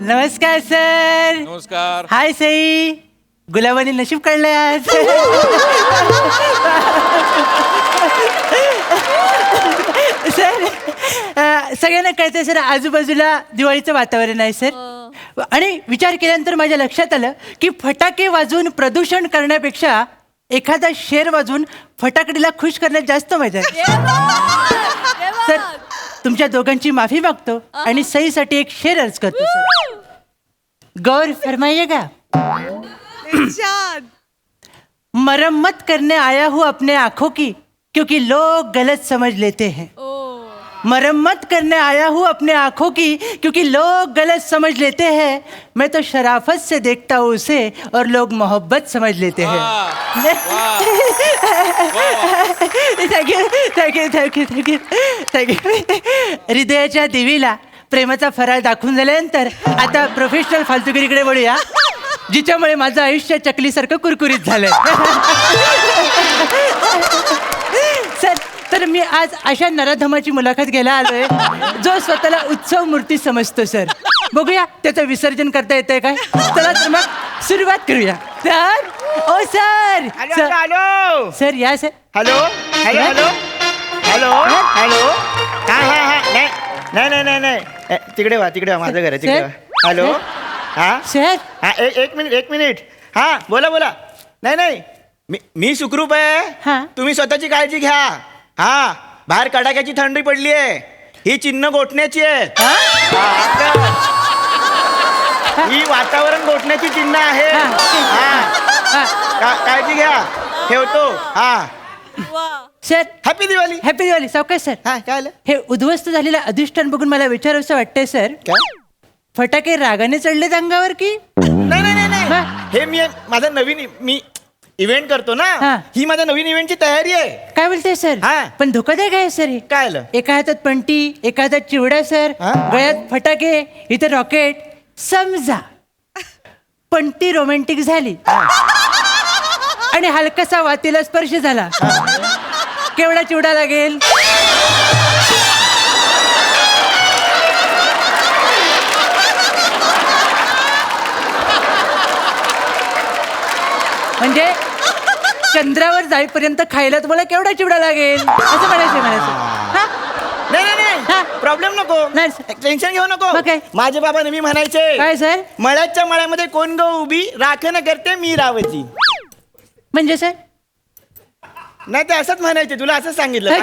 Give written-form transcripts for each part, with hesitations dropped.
नमस्कार सर. नमस्कार. हाय सई. गुलाबाने नशीब काढलंय आज. सर सगळ्यांना कळतंय सर, आजूबाजूला दिवाळीचं वातावरण आहे सर. आणि विचार केल्यानंतर माझ्या लक्षात आलं की फटाके वाजवून प्रदूषण करण्यापेक्षा एखादा शेर वाजवून फटाकडीला खुश करण्यात जास्त मजा आहे. सर तुमच्या दोघांची माफी मागतो आणि सईसाठी एक शेर अर्ज करतो सर. गौर फरमाइएगा. मरम्मत करने आया हूँ अपने आंखों की क्योंकि लोग गलत समझ लेते हैं. मरम्मत करने आया हूँ अपने आंखों की क्योंकि लोग गलत समझ लेते हैं. मैं तो शराफत से देखता हूँ उसे और लोग मोहब्बत समझ लेते हैं. Thank you thank you thank you thank you thank you. हृदयाच्या देवीला प्रेमाचा फराळ दाखवून झाल्यानंतर आता प्रोफेशनल फालतुगिरीकडे वळूया, जिच्यामुळे माझं आयुष्य चकलीसारखं कुरकुरीत झालंय. सर तर मी आज अशा नराधमाची मुलाखत घ्यायला आलोय जो स्वतःला उत्सव मूर्ती समजतो सर. बघूया त्याचं विसर्जन करता येतंय काय. चला तर मग सुरुवात करूया. सर ओ सर. हॅलो हॅलो सर या sir. Hello hello hello hello hello. हा हा हा नाही नाही नाही नाही तिकडे वा माझं घर आहे तिकडे वा. हॅलो हा सर. हा एक मिनिट हा बोला बोला. नाही नाही मी सुखरूप हा. आहे. तुम्ही स्वतःची काळजी घ्या. हा बाहेर कडाक्याची थंडी पडली आहे. ही चिन्ह गोठण्याची आहे. ही वातावरण गोठण्याची चिन्ह आहे. हा काळजी घ्या. ठेवतो. हा sir happy Diwali. Happy Diwali. सावकाश सर. हा काय आलं हे उद्ध्वस्त झालेलं अधिष्ठान बघून मला विचारावंसं वाटतंय सर, काय फटाके रागाने चढलेत अंगावर की. नाही नाही नाही नाही हा. हे माझा नवीन मी इव्हेंट करतो ना. हा. ही माझ्या नवीन इव्हेंटची तयारी आहे. काय बोलते सर. हा. पण धोकादायक आहे सर हे. काय आलं एका हातात पंटी, एका हातात चिवडा सर, हा? गळ्यात फटाके, इथे रॉकेट. समजा पंटी रोमॅन्टिक झाली आणि हलकासा वातीला स्पर्श झाला, केवढा चिवडा लागेल. म्हणजे चंद्रावर जाईपर्यंत खायला तुम्हाला केवढा चिवडा लागेल असं म्हणायचं म्हणायचं. नाही नाही हा. नाही प्रॉब्लेम नको. नाही सर. टेन्शन घेऊ नको. मग काय? माझे बाबा नेहमी म्हणायचे काय सर. मळ्याच्या मळ्यामध्ये कोण गो उभी राखण करते मी रावची. म्हणजे सर नाही ते असंच म्हणायचे. तुला असंच सांगितलं. काय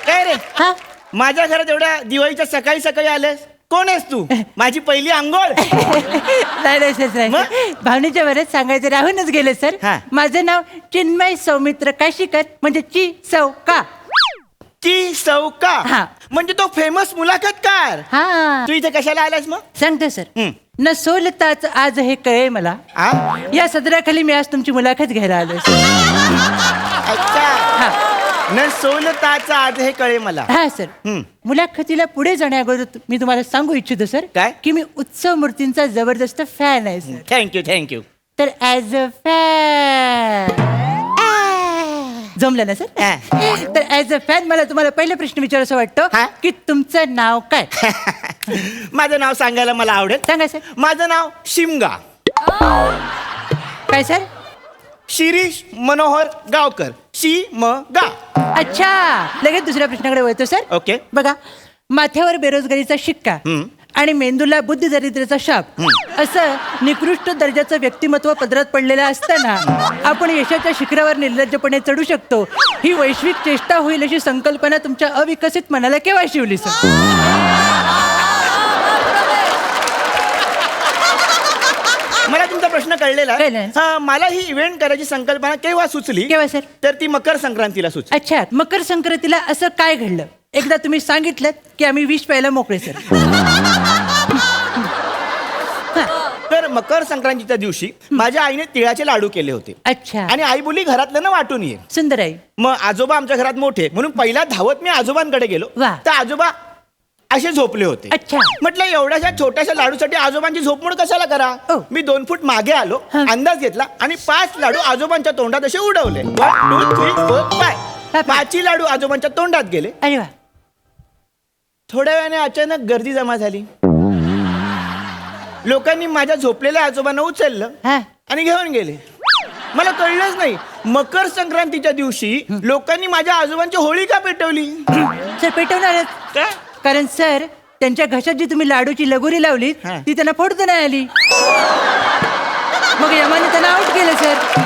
काय रे हा. माझ्या घरात एवढ्या दिवाळीच्या सकाळी सकाळी आलेस. कोण आहेस तू. माझी पहिली आंघोळ. नाही नाही सर नाही. मग? भावनेच्या वरच सांगायचं राहूनच गेले सर. हा. माझं नाव चिन्मय सौमित्र काशीकर म्हणजे ची सौका. ची सौका. हा. म्हणजे तो फेमस मुलाखतकार. हा तू इथे कशाला आलास मग. सांगते सर. हं. न सोलताच आज हे कळे मला. हा? या सदराखाली मी आज तुमची मुलाखत घ्यायला आलोय सर. अच्छा हा न सोलताचा आज हे कळे मला. हा सर. हं. मुलाखतीला पुढे जाण्याअगोदर मी तुम्हाला सांगू इच्छितो सर काय? की मी उत्सव मूर्तींचा जबरदस्त फॅन आहे सर. Thank you thank you. तर ॲज अ फॅन जमलं ना सर. तर ॲज अ फॅन मला तुम्हाला पहिला प्रश्न विचारायचा वाटतो हा? की तुमचं नाव काय. माझं नाव सांगायला मला आवडेल. सांगा सर. माझं नाव शिमगा. काय सर. शिरीष मनोहर गावकर. शिमगा. अच्छा लगेच दुसऱ्या प्रश्नाकडे वळतो सर. ओके. बघा माथ्यावर बेरोजगारीचा शिक्का आणि मेंदूला बुद्धिदरिद्र्याचा शाप असं निकृष्ट दर्जाचं व्यक्तिमत्व पदरात पडलेलं असताना आपण यशाच्या शिखरावर निर्लज्जपणे चढू शकतो ही वैश्विक चेष्टा होईल अशी संकल्पना तुमच्या अविकसित मनाला केव्हा शिवली सर. मला तुमचा प्रश्न कळलेला कळलं. हा, मला ही इव्हेंट करायची संकल्पना केव्हा सुचली. केव्हा सर. तर ती मकर संक्रांतीला सुचली. अच्छा मकर संक्रांतीला असं काय घडलं एकदा तुम्ही सांगितलं की आम्ही विष प्यायला मोकळे सर. तर मकर संक्रांतीच्या दिवशी माझ्या आईने तिळाचे लाडू केले होते. अच्छा आणि आई बोलली घरातलं ना वाटून ये. सुंदर आहे. मग आजोबा आमच्या घरात मोठे म्हणून पहिला धावत मी आजोबांकडे गेलो. वा. तर आजोबा असे झोपले होते. अच्छा. म्हटलं एवढ्याशा छोट्याशा लाडूसाठी आजोबांची झोपमोड कशाला करा. ओ. मी 2 फूट मागे आलो. हा. अंदाज घेतला आणि 5 लाडू आजोबांच्या तोंडात असे उडवले. 1 2 3 4 5. बापरे. 5 लाडू आजोबांच्या तोंडात गेले. अरे वा. थोड्या वेळाने अचानक गर्दी जमा झाली. लोकांनी माझ्या झोपलेल्या आजोबांना उचललं हा. आणि घेऊन गेले. मला कळलंच नाही मकर संक्रांतीच्या दिवशी लोकांनी माझ्या आजोबांची होळी का पेटवली. सर पेटवणारच. का? कारण सर त्यांच्या घशात जी तुम्ही लाडूची लगोरी लावली हा. ती त्यांना फोडता नाही आली. मग यमाने त्यांना आउट केलं सर.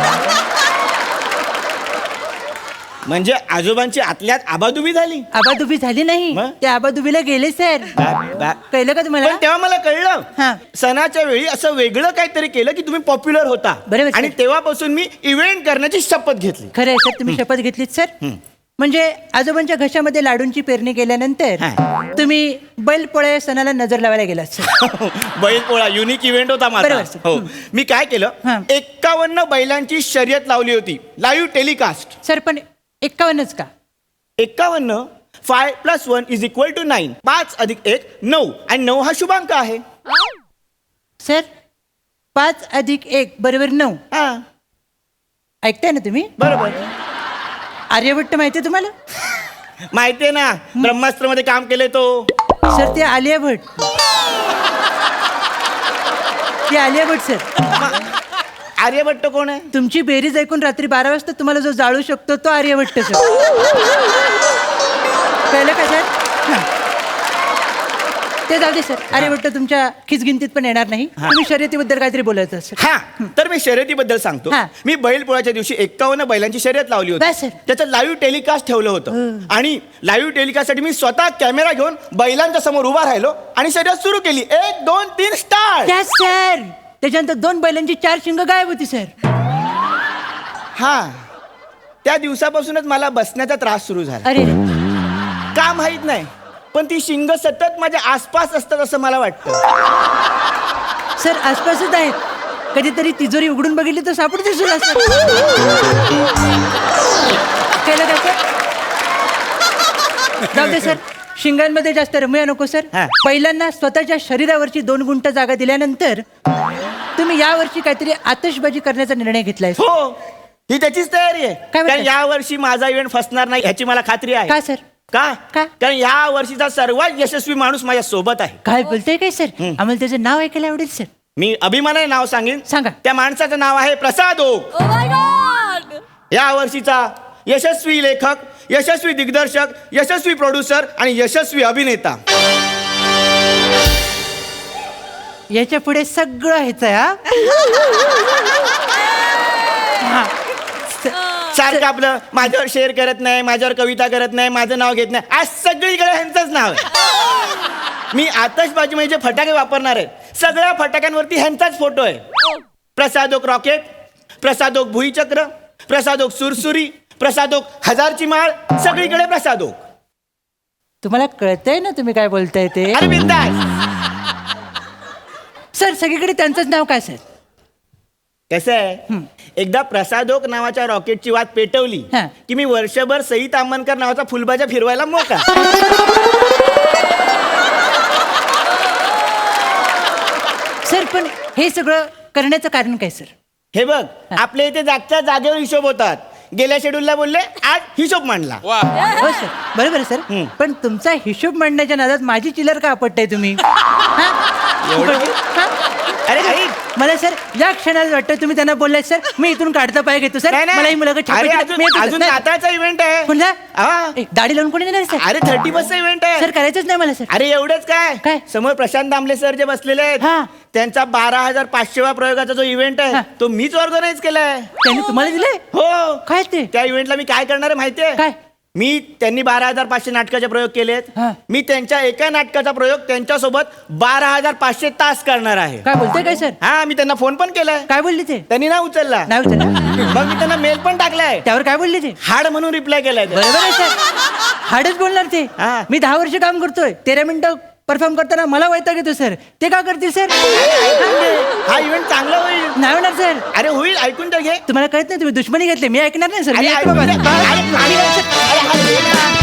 म्हणजे आजोबांची आतल्यात आबादुबी झाली. आबादुबी झाली नाही, मग? ते आबादुबीला गेले सर. कळलं का तुम्हाला? पण तेव्हा मला कळलं हा. सणाच्या वेळी असं वेगळं काहीतरी केलं की तुम्ही पॉप्युलर होता. बरोबर, आणि सर. तेव्हापासून मी इव्हेंट करण्याची शपथ घेतली. खरं आहे सर, तुम्ही शपथ घेतलीत सर. म्हणजे आजोबांच्या घशामध्ये लाडूंची पेरणी केल्यानंतर हा. तुम्ही बैलपोळा या सणाला नजर लावायला गेलात सर. बैलपोळा युनिक इव्हेंट होता माझा. बरोबर, सर. हो. मी काय केलं हा. 51 बैलांची शर्यत लावली होती लाईव्ह टेलिकास्ट. सर पण 51च का? 51 5 + 1 = 9. 5 + 1 9 आणि 9 हा शुभांक आहे. सर 5 + 1 = 9. हा ऐकताय ना तुम्ही? बरोबर. आर्यभट्ट माहितीये तुम्हाला? माहितीये ना ब्रह्मास्त्र मध्ये काम केले तो. सर ते आलिया भट. ते आलिया भट सर. आर्यभट्ट कोण आहे? तुमची बेरीज ऐकून रात्री 12 वाजता तुम्हाला जो जाळू शकतो तो आर्यभट्ट सर. कळलं का सर? हां. ते जाऊ दे सर. आर्यभट्ट तुमच्या खिचगिंतीत पण येणार नाही. तुम्ही शर्यतीबद्दल काहीतरी बोलायचं सर. हा तर मी शर्यतीबद्दल सांगतो. हा. मी बैलपोळ्याच्या दिवशी 51 बैलांची शर्यत लावली बस होती. सर. त्याचं लाईव्ह टेलिकास्ट ठेवलं होतं आणि लाईव्ह टेलिकास्टसाठी मी स्वतः कॅमेरा घेऊन बैलांच्या समोर उभा राहिलो आणि शर्यत सुरू केली. 1 2 3 स्टार्ट. त्या सर त्याच्यानंतर 2 बैलांची 4 शिंग गायब होती सर. हा त्या दिवसापासूनच मला बसण्याचा त्रास सुरू झाला. अरे रे. का माहित नाही पण ती शिंग सतत माझ्या आसपास असतात असं मला वाटतं. सर आसपासच आहेत. कधीतरी तिजोरी उघडून बघितली तर सापडते सुद्धा सर. केलं का सर? जाऊ दे सर. शिंगांमध्ये जास्त रमूया नको सर. हा. पहिल्यांदा स्वतःच्या शरीरावरची 2 गुंठ जागा दिल्यानंतर तुम्ही यावर्षी काहीतरी आतषबाजी करण्याचा निर्णय घेतलाय सर. हो ही त्याचीच तयारी आहे. काय म्हणताय? कारण या वर्षी माझा इव्हेंट फसणार नाही ह्याची मला खात्री आहे. का सर? का? का? कारण या वर्षीचा सर्वात यशस्वी माणूस माझ्या सोबत आहे. काय बोलतोय काय सर? आम्हाला त्याचं नाव ऐकायला आवडेल सर. मी अभिमानाने नाव सांगेन. सांगा. त्या माणसाचं नाव आहे प्रसाद ओक. या वर्षीचा यशस्वी लेखक, यशस्वी दिग्दर्शक, यशस्वी प्रोड्युसर आणि यशस्वी अभिनेता. याच्या पुढे सगळं ह्याचं हा. सारखं आपलं माझ्यावर शेअर करत नाही, माझ्यावर कविता करत नाही, माझं नाव घेत नाही. आज सगळीकडे ह्यांचंच नाव आहे. मी आतषबाजी म्हणजे फटाके वापरणार आहे. सगळ्या फटाक्यांवरती ह्यांचाच फोटो आहे. प्रसादोक रॉकेट, प्रसादोक भुईचक्र, प्रसादोक सुरसुरी, प्रसादोक हजारची माळ, सगळीकडे प्रसादोक. तुम्हाला कळतंय ना तुम्ही काय बोलताय ते? अरे बिंदास. सर सगळीकडे त्यांचंच नाव काय सर? कसं आहे एकदा प्रसादोक नावाच्या रॉकेटची वाट पेटवली हा. की मी वर्षभर सई तांबनकर नावाचा फुलबाजा फिरवायला मोकळा. सर पण हे सगळं करण्याचं कारण काय सर? हे बघ आपल्या इथे जागच्या जागेवर हिशोब होतात. गेल्या शेड्यूलला बोलले आज हिशोब मांडला. हो सर बरोबर आहे सर. पण तुमचा हिशोब मांडण्याच्या नादात माझी चिल्लर का आपटताय तुम्ही? हा? हा? अरे ऐक. मला सर या क्षणाला वाटतं तुम्ही त्यांना बोललाय सर मी इथून काढता पाय घेतो सर. नाही, नाही. मला ही मुलाखत अरे, छापायची अजून मी येतो, सर. अजून नाही. नाताळचा इव्हेंट आहे. कोणता? हा. ए, दाढी लावून कोणी देणार सर? अरे 31चा इव्हेंट आहे. सर करायचंच नाही मला सर. अरे एवढंच काय? काय समोर प्रशांत दामले सर जे बसलेले हा. आहेत त्यांचा 12,500वा प्रयोगाचा जो इव्हेंट हा. आहे तो मीच ऑर्गनाईज केलाय. त्यांनी तुम्हाला दिले? हो काय ते? त्या इव्हेंटला मी काय करणार आहे माहितीये? काय? मी त्यांनी 12,500 नाटकाचे प्रयोग केलेत. हा. मी त्यांच्या एका नाटकाचा प्रयोग त्यांच्यासोबत 12,500 तास करणार आहे. काय बोलताय काय सर? हा मी त्यांना फोन पण केलाय. काय बोलली ते? त्यांनी ना उचलला. नाही उचलला. मग मी त्यांना मेल पण टाकलाय. त्यावर काय बोलली ते? हाड म्हणून रिप्लाय केलाय. बरोबर आहे सर. हाडच बोलणार ते. हा. मी 10 वर्ष काम करतोय 13 मिनिटं परफॉर्म करताना मला वैताग येतो सर. ते का करतील सर? हा इव्हेंट चांगला होईल. नाही होणार सर. अरे होईल ऐकून तर घे. तुम्हाला कळत नाही तुम्ही दुश्मनी घेतली मी ऐकणार नाही सर. मी अरे, ऐकतो बाबा. अरे, अरे, अरे, अरे, अरे, अरे, अरे, अरे, अरे, अरे, अरे, अरे, अरे,